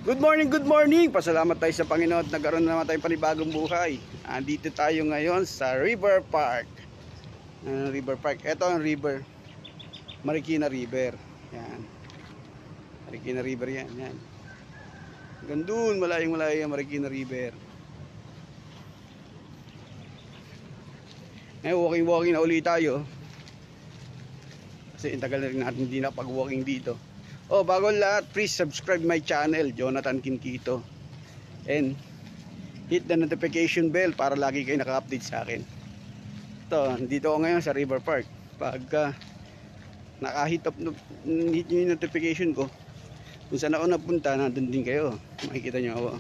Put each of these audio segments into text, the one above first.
Good morning, good morning. Pasalamat tayo sa Panginoon at nagkaroon na naman tayong panibagong buhay. Andito tayo ngayon sa River Park. River Park. Ito ang river. Marikina River. Yan. Marikina River yan. Yan. Gandun, malayong malayo ang Marikina River. Ngayon, walking na ulit tayo. Kasi intagal na rin natin hindi na pag-walking dito. Oh, bago lahat, please subscribe my channel, Jonathan Kinkito. And hit the notification bell para lagi kayo naka-update sa akin. Ito, dito ako ngayon sa River Park. Pagka naka-hit yung notification ko, kung saan ako napunta, nandun din kayo. Makikita nyo ako.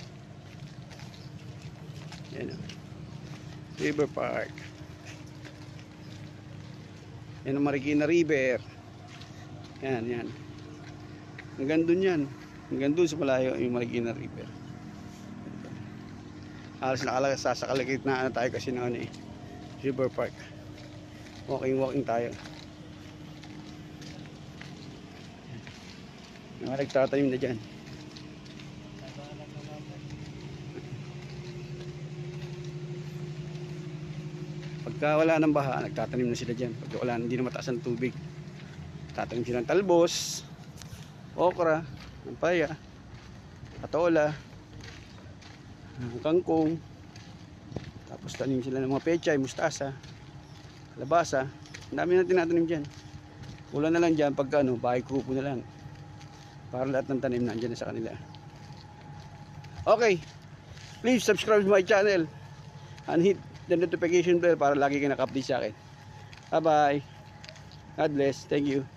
Yan o. River Park. Yan ang Marikina River. Yan, yan. Hanggang dun yan. Hanggang dun sa malayo yung Marikina River. Halos nakasasakalagit na tayo kasi na River Park. Walking tayo. Mga nagtatanim na dyan. Pagka wala ng baha, nagtatanim na sila dyan. Pagka wala, hindi na mataas ang tubig, tatanim sila ng talbos, okra, ampaya, patola, kangkong. Tapos tanim sila ng mga pechay, mustasa, kalabasa. Ang dami na tinatanim dyan. Ulan na lang dyan pagka bahay kupo na lang, para lahat ng tanim nandiyan na sa kanila. Okay, please subscribe to my channel and hit the notification bell para lagi kayo naka-update sa akin. Bye bye. God bless. Thank you.